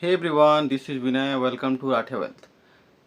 Hey everyone, this is Vinay. Welcome to Rathe wealth.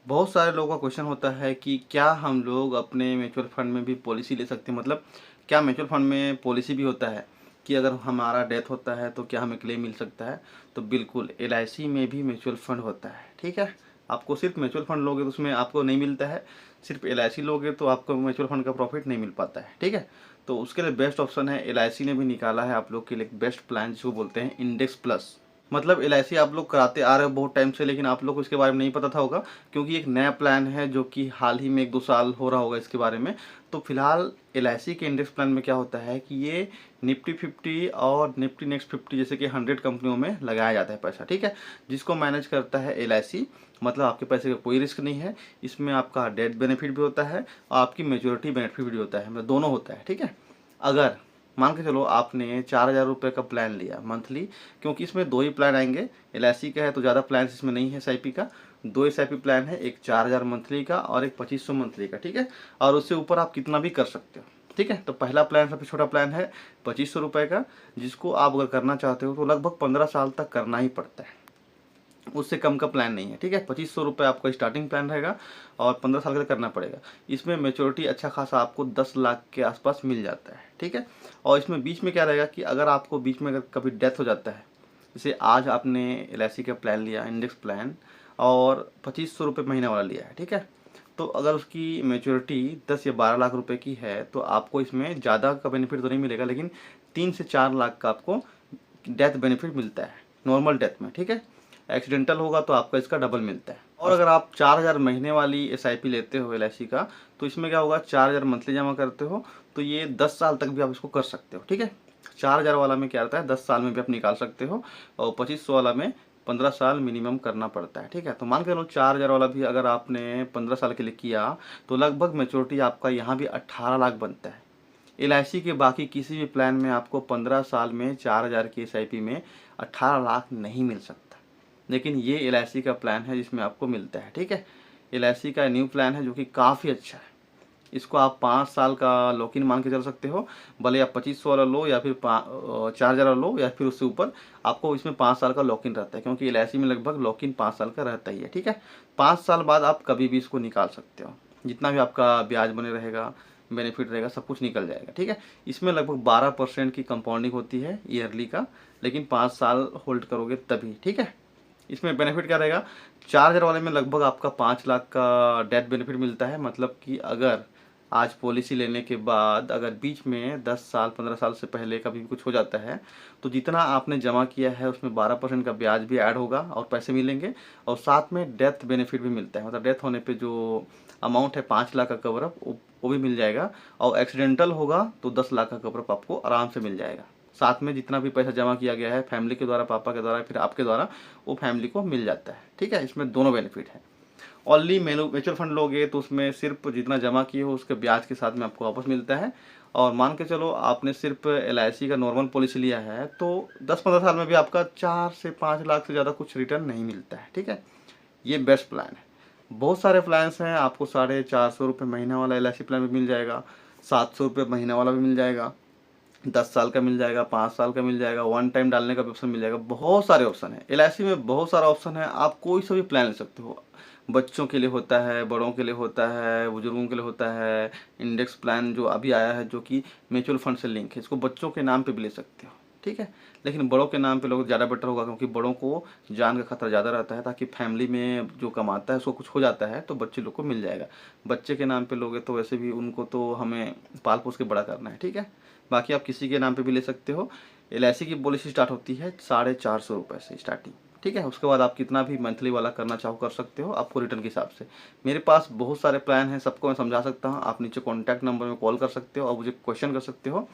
बहुत सारे लोगों का क्वेश्चन होता है कि क्या हम लोग अपने म्यूचुअल फंड में भी पॉलिसी ले सकते हैं। मतलब क्या म्यूचुअल फंड में पॉलिसी भी होता है कि अगर हमारा डेथ होता है तो क्या हमें क्लेम मिल सकता है। तो बिल्कुल, एलआईसी में भी म्यूचुअल फंड होता है। ठीक है, आपको सिर्फ म्यूचुअल फंड लोगे तो उसमें आपको नहीं मिलता है, सिर्फ एलआईसी लोगे तो आपको म्यूचुअल फंड का प्रॉफिट नहीं मिल पाता है। ठीक है, तो उसके लिए बेस्ट ऑप्शन है, एलआईसी ने भी निकाला है आप लोग के लिए एक बेस्ट प्लान जिसको बोलते हैं इंडेक्स प्लस। मतलब एलआईसी आप लोग कराते आ रहे हो बहुत टाइम से, लेकिन आप लोग को इसके बारे में नहीं पता था होगा, क्योंकि एक नया प्लान है जो कि हाल ही में 1-2 साल हो रहा होगा इसके बारे में। तो फिलहाल एलआईसी के इंडेक्स प्लान में क्या होता है कि ये निफ्टी 50 और निफ्टी नेक्स्ट 50 जैसे कि 100 कंपनियों में लगाया जाता है पैसा। ठीक है, जिसको मैनेज करता है एलआईसी। मतलब आपके पैसे का कोई रिस्क नहीं है, इसमें आपका डेथ बेनिफिट भी होता है और आपकी मेच्योरिटी बेनिफिट भी होता है, मतलब दोनों होता है। ठीक है, अगर मान के चलो आपने 4,000 रुपये का प्लान लिया मंथली, क्योंकि इसमें दो ही प्लान आएंगे, एलआईसी का है तो ज़्यादा प्लान इसमें नहीं है। एसआईपी का दो एसआईपी प्लान है, एक 4,000 मंथली का और एक 2,500 मंथली का। ठीक है, और उससे ऊपर आप कितना भी कर सकते हो। ठीक है, तो पहला प्लान सबसे छोटा प्लान है 2,500 रुपये का, जिसको आप अगर करना चाहते हो तो लगभग 15 साल तक करना ही पड़ता है, उससे कम का प्लान नहीं है। ठीक है, 2,500 रुपये आपका स्टार्टिंग प्लान रहेगा और 15 साल का करना पड़ेगा। इसमें मेच्योरिटी अच्छा खासा आपको 10 लाख के आसपास मिल जाता है। ठीक है, और इसमें बीच में क्या रहेगा कि अगर आपको बीच में अगर कभी डेथ हो जाता है, जैसे आज आपने एलआईसी का प्लान लिया इंडेक्स प्लान और 2,500 रुपये महीना वाला लिया है। ठीक है, तो अगर उसकी मेच्योरिटी 10 या 12 लाख रुपए की है तो आपको इसमें ज़्यादा का बेनिफिट तो नहीं मिलेगा, लेकिन 3 से 4 लाख का आपको डेथ बेनिफिट मिलता है नॉर्मल डेथ में। ठीक है, एक्सीडेंटल होगा तो आपका इसका डबल मिलता है। और अगर आप 4,000 महीने वाली एसआईपी लेते हो एलआईसी का, तो इसमें क्या होगा, 4,000 मंथली जमा करते हो तो ये 10 साल तक भी आप इसको कर सकते हो। ठीक है, 4,000 वाला में क्या रहता है, 10 साल में भी आप निकाल सकते हो, और 2,500 वाला में 15 साल मिनिमम करना पड़ता है। ठीक है, तो मान के चलो 4,000 वाला भी अगर आपने 15 साल के लिए किया तो लगभग मेच्योरिटी आपका यहाँ भी 18 लाख बनता है। एलआईसी के बाकी किसी भी प्लान में आपको 15 साल में 4,000 की एसआईपी में 18 लाख नहीं मिल सकता, लेकिन ये एलआईसी का प्लान है जिसमें आपको मिलता है। ठीक है, एलआईसी का न्यू प्लान है जो कि काफ़ी अच्छा है। इसको आप 5 साल का लॉक इन मान के चल सकते हो, भले आप 2,500 वाला लो या फिर 4,000 वाला लो या फिर उससे ऊपर, आपको इसमें 5 साल का लॉक इन रहता है, क्योंकि एलआईसी में लगभग लॉक इन 5 साल का रहता ही है। ठीक है, 5 साल बाद आप कभी भी इसको निकाल सकते हो, जितना भी आपका ब्याज बने रहेगा, बेनिफिट रहेगा, सब कुछ निकल जाएगा। ठीक है, इसमें लगभग 12% की कंपाउंडिंग होती है ईयरली का, लेकिन 5 साल होल्ड करोगे तभी। ठीक है, इसमें बेनिफिट क्या रहेगा, 4,000 वाले में लगभग आपका 5 लाख का डेथ बेनिफिट मिलता है। मतलब कि अगर आज पॉलिसी लेने के बाद अगर बीच में 10 साल 15 साल से पहले कभी भी कुछ हो जाता है तो जितना आपने जमा किया है उसमें 12% का ब्याज भी ऐड होगा और पैसे मिलेंगे, और साथ में डेथ बेनिफिट भी मिलता है। मतलब डेथ होने पे जो अमाउंट है 5 लाख का कवरअप वो भी मिल जाएगा, और एक्सीडेंटल होगा तो 10 लाख का कवरअप आपको आराम से मिल जाएगा। साथ में जितना भी पैसा जमा किया गया है फैमिली के द्वारा, पापा के द्वारा, फिर आपके द्वारा, वो फैमिली को मिल जाता है। ठीक है, इसमें दोनों बेनिफिट है। ओनली म्यूचुअल फंड लोगे तो उसमें सिर्फ जितना जमा किए हो उसके ब्याज के साथ में आपको वापस मिलता है। और मान के चलो आपने सिर्फ एलआईसी का नॉर्मल पॉलिसी लिया है तो 10-15 साल में भी आपका 4 से 5 लाख से ज़्यादा कुछ रिटर्न नहीं मिलता है। ठीक है, ये बेस्ट प्लान है। बहुत सारे प्लान्स हैं, आपको 450 रुपये महीना वाला एलआईसी प्लान भी मिल जाएगा, 700 रुपये महीना वाला भी मिल जाएगा, 10 साल का मिल जाएगा, 5 साल का मिल जाएगा, वन टाइम डालने का भी ऑप्शन मिल जाएगा। बहुत सारे ऑप्शन है एलआईसी में, बहुत सारा ऑप्शन है, आप कोई सा भी प्लान ले सकते हो। बच्चों के लिए होता है, बड़ों के लिए होता है, बुजुर्गों के लिए होता है। इंडेक्स प्लान जो अभी आया है जो कि म्यूचुअल फंड से लिंक है, इसको बच्चों के नाम पे भी ले सकते हो। ठीक है, लेकिन बड़ों के नाम पे लोग ज़्यादा बेटर होगा, क्योंकि बड़ों को जान का खतरा ज़्यादा रहता है, ताकि फैमिली में जो कमाता है उसको कुछ हो जाता है तो बच्चे लोग को मिल जाएगा। बच्चे के नाम पे लोगे तो वैसे भी उनको तो हमें पाल पोस के बड़ा करना है। ठीक है, बाकी आप किसी के नाम पे भी ले सकते हो। एलआईसी की पॉलिसी स्टार्ट होती है 450 रुपये से स्टार्टिंग। ठीक है, उसके बाद आप कितना भी मंथली वाला करना चाहो कर सकते हो, आपको रिटर्न के हिसाब से। मेरे पास बहुत सारे प्लान हैं, सबको मैं समझा सकता हूँ। आप नीचे कॉन्टैक्ट नंबर में कॉल कर सकते हो और मुझे क्वेश्चन कर सकते हो।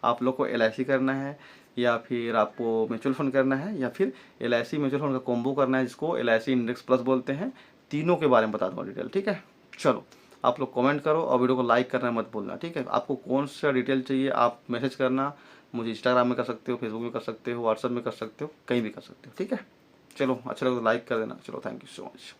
आप लोग को एलआईसी करना है या फिर आपको म्यूचुअल फंड करना है या फिर एलआईसी म्यूचुअल फंड का कॉम्बो करना है, जिसको एलआईसी इंडेक्स प्लस बोलते हैं। तीनों के बारे में बता दूँगा डिटेल। ठीक है, चलो आप लोग कमेंट करो और वीडियो को लाइक करना मत भूलना। ठीक है, आपको कौन सा डिटेल चाहिए आप मैसेज करना, मुझे इंस्टाग्राम में कर सकते हो, फेसबुक में कर सकते हो, व्हाट्सएप में कर सकते हो, कहीं भी कर सकते हो। ठीक है, चलो अच्छा लगा तो लाइक कर देना। चलो, थैंक यू सो मच।